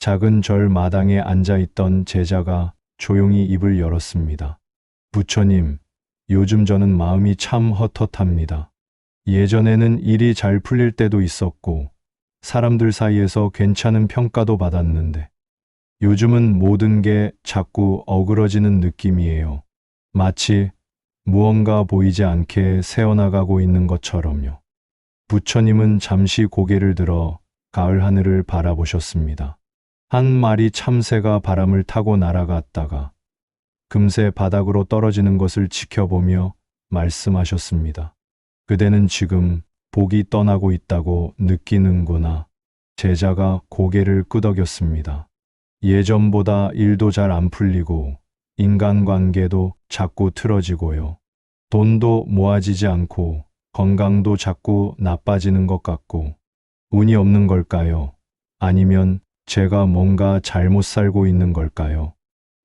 작은 절 마당에 앉아 있던 제자가 조용히 입을 열었습니다. 부처님, 요즘 저는 마음이 참 헛헛합니다. 예전에는 일이 잘 풀릴 때도 있었고, 사람들 사이에서 괜찮은 평가도 받았는데, 요즘은 모든 게 자꾸 어그러지는 느낌이에요. 마치 무언가 보이지 않게 새어나가고 있는 것처럼요. 부처님은 잠시 고개를 들어 가을 하늘을 바라보셨습니다. 한 마리 참새가 바람을 타고 날아갔다가 금세 바닥으로 떨어지는 것을 지켜보며 말씀하셨습니다. 그대는 지금 복이 떠나고 있다고 느끼는구나. 제자가 고개를 끄덕였습니다. 예전보다 일도 잘 안 풀리고 인간관계도 자꾸 틀어지고요. 돈도 모아지지 않고 건강도 자꾸 나빠지는 것 같고 운이 없는 걸까요? 아니면 제가 뭔가 잘못 살고 있는 걸까요?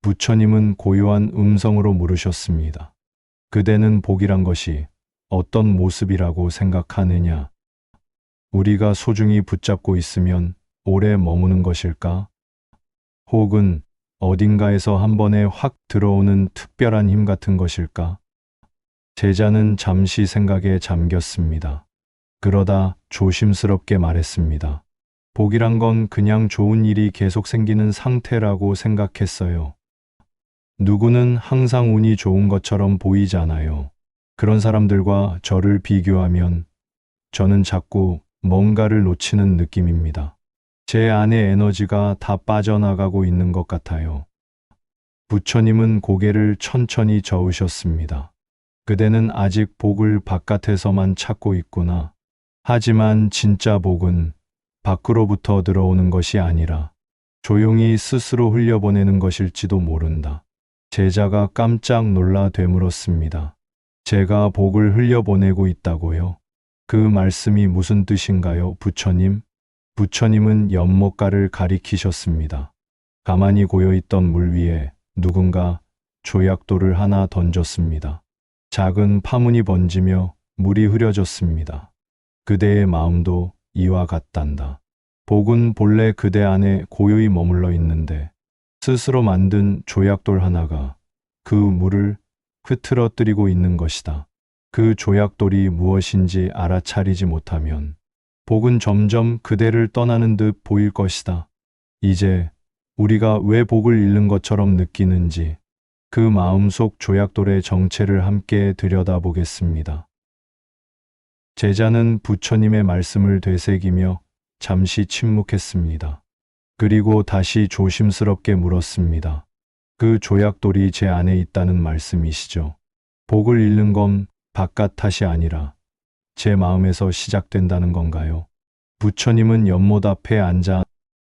부처님은 고요한 음성으로 물으셨습니다. 그대는 복이란 것이 어떤 모습이라고 생각하느냐? 우리가 소중히 붙잡고 있으면 오래 머무는 것일까? 혹은 어딘가에서 한 번에 확 들어오는 특별한 힘 같은 것일까? 제자는 잠시 생각에 잠겼습니다. 그러다 조심스럽게 말했습니다. 복이란 건 그냥 좋은 일이 계속 생기는 상태라고 생각했어요. 누구는 항상 운이 좋은 것처럼 보이잖아요. 그런 사람들과 저를 비교하면 저는 자꾸 뭔가를 놓치는 느낌입니다. 제 안의 에너지가 다 빠져나가고 있는 것 같아요. 부처님은 고개를 천천히 저으셨습니다. 그대는 아직 복을 바깥에서만 찾고 있구나. 하지만 진짜 복은 밖으로부터 들어오는 것이 아니라 조용히 스스로 흘려보내는 것일지도 모른다. 제자가 깜짝 놀라 되물었습니다. 제가 복을 흘려보내고 있다고요? 그 말씀이 무슨 뜻인가요, 부처님? 부처님은 연못가를 가리키셨습니다. 가만히 고여있던 물 위에 누군가 조약돌을 하나 던졌습니다. 작은 파문이 번지며 물이 흐려졌습니다. 그대의 마음도 이와 같단다. 복은 본래 그대 안에 고요히 머물러 있는데 스스로 만든 조약돌 하나가 그 물을 흐트러뜨리고 있는 것이다. 그 조약돌이 무엇인지 알아차리지 못하면 복은 점점 그대를 떠나는 듯 보일 것이다. 이제 우리가 왜 복을 잃는 것처럼 느끼는지 그 마음속 조약돌의 정체를 함께 들여다보겠습니다. 제자는 부처님의 말씀을 되새기며 잠시 침묵했습니다. 그리고 다시 조심스럽게 물었습니다. 그 조약돌이 제 안에 있다는 말씀이시죠? 복을 잃는 건 바깥 탓이 아니라 제 마음에서 시작된다는 건가요? 부처님은 연못 앞에 앉아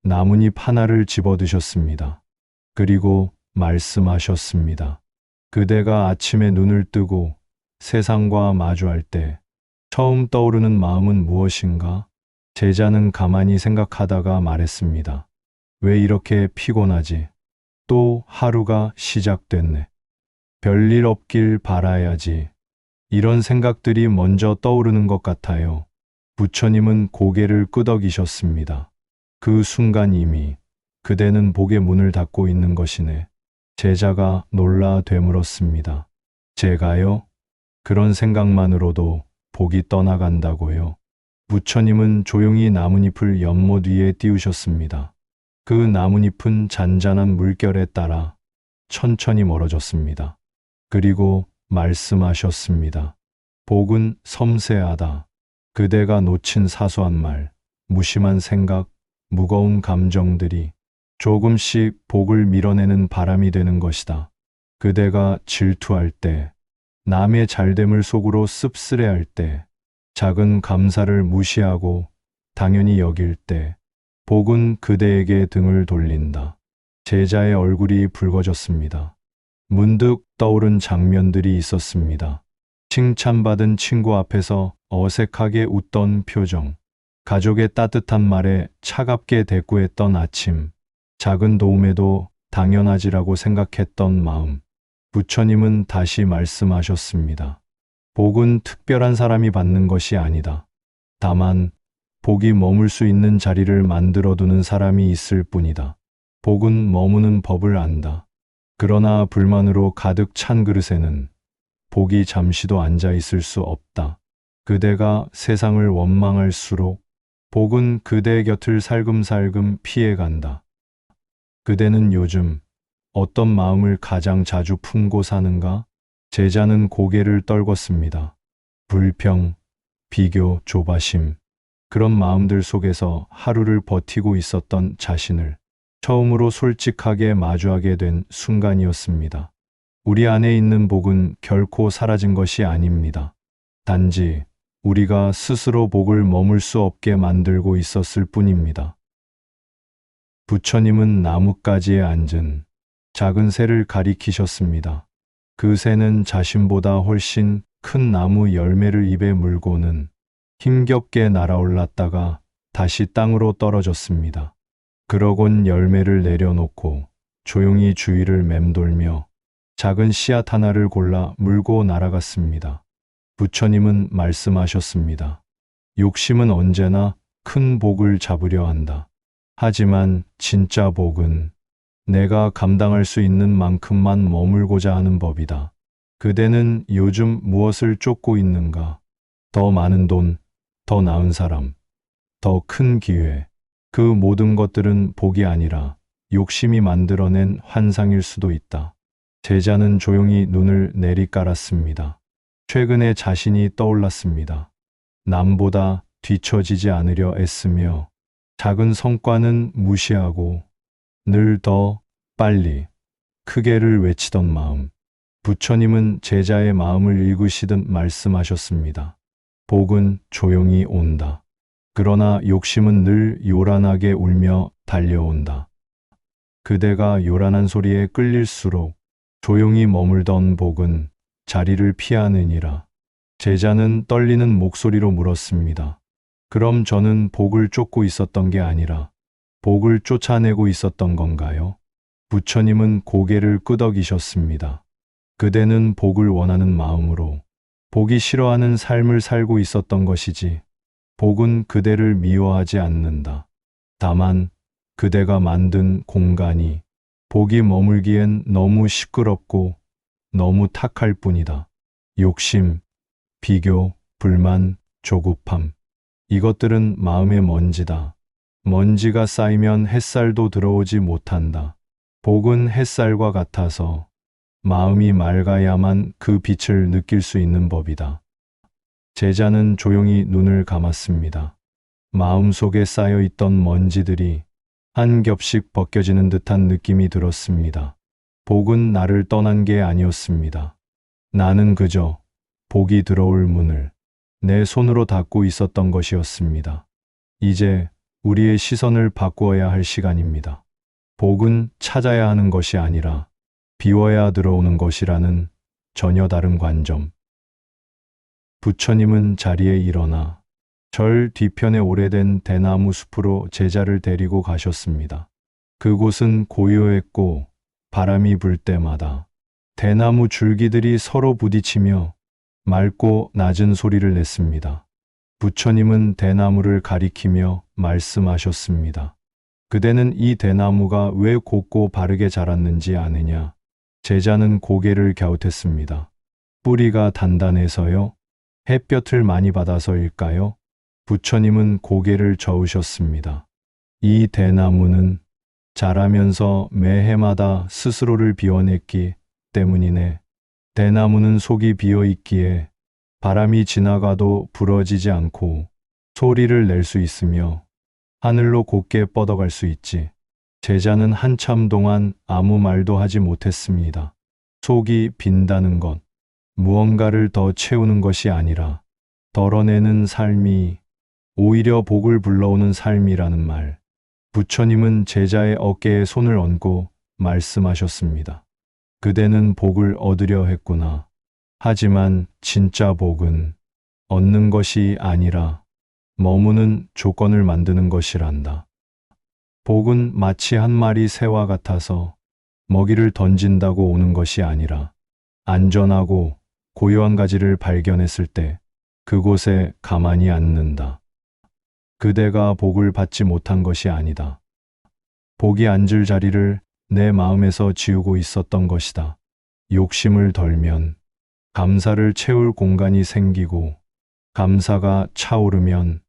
나뭇잎 하나를 집어드셨습니다. 그리고 말씀하셨습니다. 그대가 아침에 눈을 뜨고 세상과 마주할 때 처음 떠오르는 마음은 무엇인가? 제자는 가만히 생각하다가 말했습니다. 왜 이렇게 피곤하지? 또 하루가 시작됐네. 별일 없길 바라야지. 이런 생각들이 먼저 떠오르는 것 같아요. 부처님은 고개를 끄덕이셨습니다. 그 순간 이미 그대는 복의 문을 닫고 있는 것이네. 제자가 놀라 되물었습니다. 제가요? 그런 생각만으로도 복이 떠나간다고요. 부처님은 조용히 나뭇잎을 연못 위에 띄우셨습니다. 그 나뭇잎은 잔잔한 물결에 따라 천천히 멀어졌습니다. 그리고 말씀하셨습니다. 복은 섬세하다. 그대가 놓친 사소한 말, 무심한 생각, 무거운 감정들이 조금씩 복을 밀어내는 바람이 되는 것이다. 그대가 질투할 때, 남의 잘됨을 속으로 씁쓸해할 때, 작은 감사를 무시하고 당연히 여길 때, 복은 그대에게 등을 돌린다. 제자의 얼굴이 붉어졌습니다. 문득 떠오른 장면들이 있었습니다. 칭찬받은 친구 앞에서 어색하게 웃던 표정, 가족의 따뜻한 말에 차갑게 대꾸했던 아침, 작은 도움에도 당연하지라고 생각했던 마음. 부처님은 다시 말씀하셨습니다. 복은 특별한 사람이 받는 것이 아니다. 다만 복이 머물 수 있는 자리를 만들어두는 사람이 있을 뿐이다. 복은 머무는 법을 안다. 그러나 불만으로 가득 찬 그릇에는 복이 잠시도 앉아 있을 수 없다. 그대가 세상을 원망할수록 복은 그대 곁을 살금살금 피해간다. 그대는 요즘 어떤 마음을 가장 자주 품고 사는가? 제자는 고개를 떨궜습니다. 불평, 비교, 조바심. 그런 마음들 속에서 하루를 버티고 있었던 자신을 처음으로 솔직하게 마주하게 된 순간이었습니다. 우리 안에 있는 복은 결코 사라진 것이 아닙니다. 단지 우리가 스스로 복을 머물 수 없게 만들고 있었을 뿐입니다. 부처님은 나뭇가지에 앉은 작은 새를 가리키셨습니다. 그 새는 자신보다 훨씬 큰 나무 열매를 입에 물고는 힘겹게 날아올랐다가 다시 땅으로 떨어졌습니다. 그러곤 열매를 내려놓고 조용히 주위를 맴돌며 작은 씨앗 하나를 골라 물고 날아갔습니다. 부처님은 말씀하셨습니다. 욕심은 언제나 큰 복을 잡으려 한다. 하지만 진짜 복은 내가 감당할 수 있는 만큼만 머물고자 하는 법이다. 그대는 요즘 무엇을 쫓고 있는가? 더 많은 돈, 더 나은 사람, 더 큰 기회. 그 모든 것들은 복이 아니라 욕심이 만들어낸 환상일 수도 있다. 제자는 조용히 눈을 내리깔았습니다. 최근에 자신이 떠올랐습니다. 남보다 뒤처지지 않으려 애쓰며 작은 성과는 무시하고 늘 더 빨리 크게를 외치던 마음. 부처님은 제자의 마음을 읽으시듯 말씀하셨습니다. 복은 조용히 온다. 그러나 욕심은 늘 요란하게 울며 달려온다. 그대가 요란한 소리에 끌릴수록 조용히 머물던 복은 자리를 피하느니라. 제자는 떨리는 목소리로 물었습니다. 그럼 저는 복을 쫓고 있었던 게 아니라 복을 쫓아내고 있었던 건가요? 부처님은 고개를 끄덕이셨습니다. 그대는 복을 원하는 마음으로 복이 싫어하는 삶을 살고 있었던 것이지, 복은 그대를 미워하지 않는다. 다만 그대가 만든 공간이 복이 머물기엔 너무 시끄럽고 너무 탁할 뿐이다. 욕심, 비교, 불만, 조급함. 이것들은 마음의 먼지다. 먼지가 쌓이면 햇살도 들어오지 못한다. 복은 햇살과 같아서 마음이 맑아야만 그 빛을 느낄 수 있는 법이다. 제자는 조용히 눈을 감았습니다. 마음속에 쌓여있던 먼지들이 한 겹씩 벗겨지는 듯한 느낌이 들었습니다. 복은 나를 떠난 게 아니었습니다. 나는 그저 복이 들어올 문을 내 손으로 닫고 있었던 것이었습니다. 이제 우리의 시선을 바꾸어야 할 시간입니다. 복은 찾아야 하는 것이 아니라 비워야 들어오는 것이라는 전혀 다른 관점. 부처님은 자리에 일어나 절 뒤편의 오래된 대나무 숲으로 제자를 데리고 가셨습니다. 그곳은 고요했고 바람이 불 때마다 대나무 줄기들이 서로 부딪히며 맑고 낮은 소리를 냈습니다. 부처님은 대나무를 가리키며 말씀하셨습니다. 그대는 이 대나무가 왜 곱고 바르게 자랐는지 아느냐? 제자는 고개를 갸웃했습니다. 뿌리가 단단해서요? 햇볕을 많이 받아서일까요? 부처님은 고개를 저으셨습니다. 이 대나무는 자라면서 매해마다 스스로를 비워냈기 때문이네. 대나무는 속이 비어 있기에 바람이 지나가도 부러지지 않고 소리를 낼 수 있으며 하늘로 곧게 뻗어갈 수 있지. 제자는 한참 동안 아무 말도 하지 못했습니다. 속이 빈다는 것, 무언가를 더 채우는 것이 아니라 덜어내는 삶이 오히려 복을 불러오는 삶이라는 말. 부처님은 제자의 어깨에 손을 얹고 말씀하셨습니다. 그대는 복을 얻으려 했구나. 하지만 진짜 복은 얻는 것이 아니라 머무는 조건을 만드는 것이란다. 복은 마치 한 마리 새와 같아서 먹이를 던진다고 오는 것이 아니라 안전하고 고요한 가지를 발견했을 때 그곳에 가만히 앉는다. 그대가 복을 받지 못한 것이 아니다. 복이 앉을 자리를 내 마음에서 지우고 있었던 것이다. 욕심을 덜면 감사를 채울 공간이 생기고, 감사가 차오르면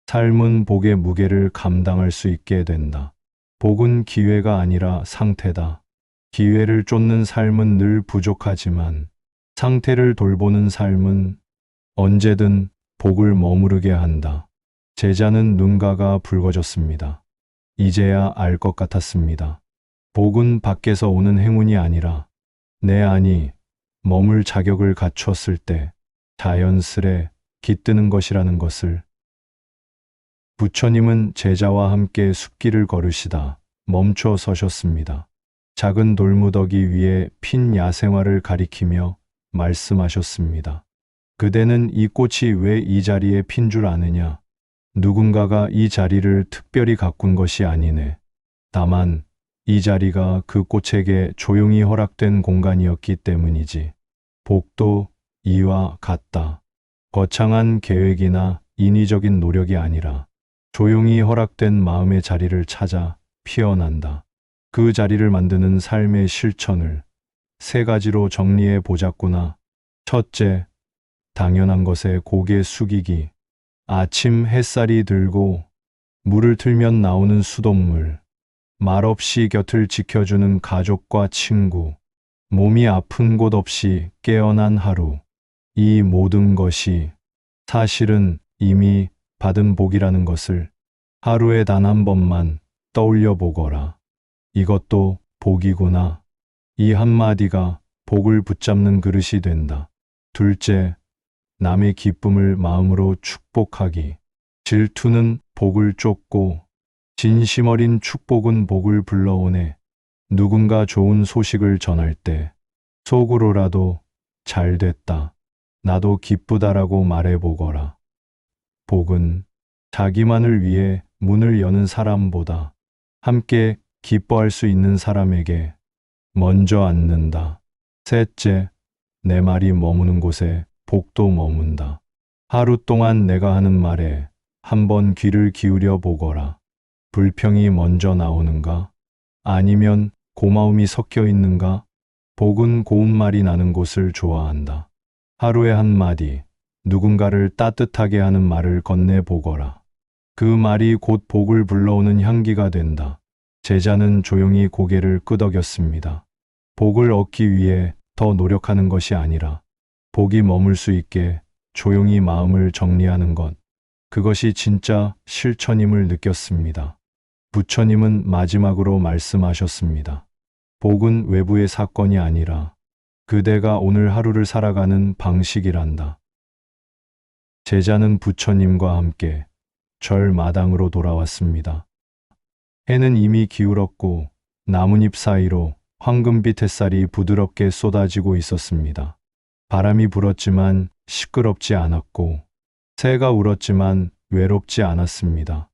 삶은 복의 무게를 감당할 수 있게 된다. 복은 기회가 아니라 상태다. 기회를 쫓는 삶은 늘 부족하지만 상태를 돌보는 삶은 언제든 복을 머무르게 한다. 제자는 눈가가 붉어졌습니다. 이제야 알 것 같았습니다. 복은 밖에서 오는 행운이 아니라 내 안이 머물 자격을 갖췄을 때 자연스레 깃드는 것이라는 것을. 부처님은 제자와 함께 숲길을 걸으시다 멈춰 서셨습니다. 작은 돌무더기 위에 핀 야생화를 가리키며 말씀하셨습니다. 그대는 이 꽃이 왜 이 자리에 핀 줄 아느냐? 누군가가 이 자리를 특별히 가꾼 것이 아니네. 다만 이 자리가 그 꽃에게 조용히 허락된 공간이었기 때문이지. 복도 이와 같다. 거창한 계획이나 인위적인 노력이 아니라 조용히 허락된 마음의 자리를 찾아 피어난다. 그 자리를 만드는 삶의 실천을 세 가지로 정리해 보자꾸나. 첫째, 당연한 것에 고개 숙이기. 아침 햇살이 들고 물을 틀면 나오는 수돗물, 말없이 곁을 지켜주는 가족과 친구, 몸이 아픈 곳 없이 깨어난 하루. 이 모든 것이 사실은 이미 받은 복이라는 것을 하루에 단 한 번만 떠올려 보거라. 이것도 복이구나. 이 한마디가 복을 붙잡는 그릇이 된다. 둘째, 남의 기쁨을 마음으로 축복하기. 질투는 복을 쫓고 진심 어린 축복은 복을 불러오네. 누군가 좋은 소식을 전할 때 속으로라도 잘 됐다, 나도 기쁘다라고 말해보거라. 복은 자기만을 위해 문을 여는 사람보다 함께 기뻐할 수 있는 사람에게 먼저 앉는다. 셋째, 내 말이 머무는 곳에 복도 머문다. 하루 동안 내가 하는 말에 한번 귀를 기울여 보거라. 불평이 먼저 나오는가? 아니면 고마움이 섞여 있는가? 복은 고운 말이 나는 곳을 좋아한다. 하루에 한마디, 누군가를 따뜻하게 하는 말을 건네보거라. 그 말이 곧 복을 불러오는 향기가 된다. 제자는 조용히 고개를 끄덕였습니다. 복을 얻기 위해 더 노력하는 것이 아니라 복이 머물 수 있게 조용히 마음을 정리하는 것, 그것이 진짜 실천임을 느꼈습니다. 부처님은 마지막으로 말씀하셨습니다. 복은 외부의 사건이 아니라 그대가 오늘 하루를 살아가는 방식이란다. 제자는 부처님과 함께 절 마당으로 돌아왔습니다. 해는 이미 기울었고 나뭇잎 사이로 황금빛 햇살이 부드럽게 쏟아지고 있었습니다. 바람이 불었지만 시끄럽지 않았고 새가 울었지만 외롭지 않았습니다.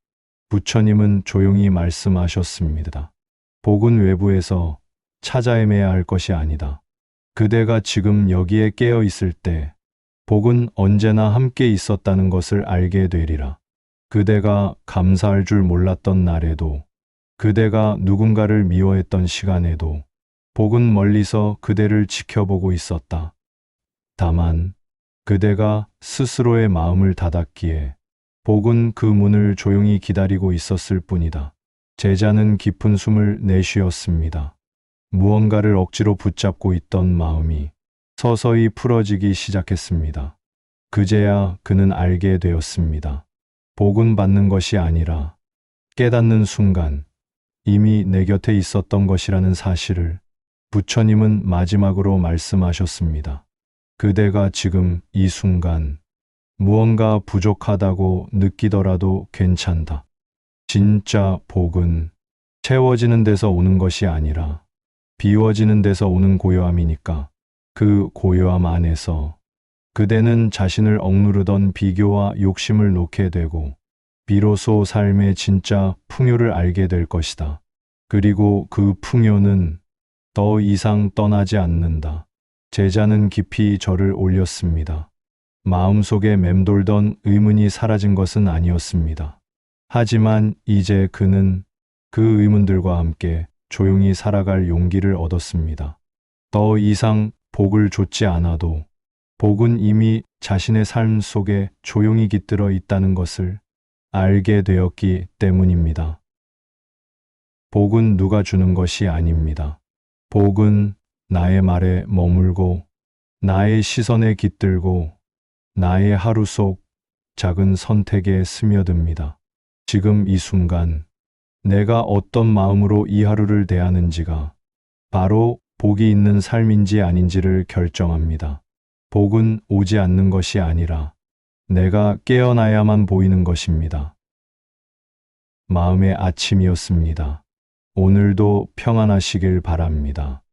부처님은 조용히 말씀하셨습니다. 복은 외부에서 찾아 헤매야 할 것이 아니다. 그대가 지금 여기에 깨어 있을 때 복은 언제나 함께 있었다는 것을 알게 되리라. 그대가 감사할 줄 몰랐던 날에도, 그대가 누군가를 미워했던 시간에도 복은 멀리서 그대를 지켜보고 있었다. 다만 그대가 스스로의 마음을 닫았기에 복은 그 문을 조용히 기다리고 있었을 뿐이다. 제자는 깊은 숨을 내쉬었습니다. 무언가를 억지로 붙잡고 있던 마음이 서서히 풀어지기 시작했습니다. 그제야 그는 알게 되었습니다. 복은 받는 것이 아니라 깨닫는 순간 이미 내 곁에 있었던 것이라는 사실을. 부처님은 마지막으로 말씀하셨습니다. 그대가 지금 이 순간 무언가 부족하다고 느끼더라도 괜찮다. 진짜 복은 채워지는 데서 오는 것이 아니라 비워지는 데서 오는 고요함이니까. 그 고요함 안에서 그대는 자신을 억누르던 비교와 욕심을 놓게 되고 비로소 삶의 진짜 풍요를 알게 될 것이다. 그리고 그 풍요는 더 이상 떠나지 않는다. 제자는 깊이 절을 올렸습니다. 마음속에 맴돌던 의문이 사라진 것은 아니었습니다. 하지만 이제 그는 그 의문들과 함께 조용히 살아갈 용기를 얻었습니다. 더 이상 복을 좇지 않아도 복은 이미 자신의 삶 속에 조용히 깃들어 있다는 것을 알게 되었기 때문입니다. 복은 누가 주는 것이 아닙니다. 복은 나의 말에 머물고 나의 시선에 깃들고 나의 하루 속 작은 선택에 스며듭니다. 지금 이 순간 내가 어떤 마음으로 이 하루를 대하는지가 바로 복이 있는 삶인지 아닌지를 결정합니다. 복은 오지 않는 것이 아니라 내가 깨어나야만 보이는 것입니다. 마음의 아침이었습니다. 오늘도 평안하시길 바랍니다.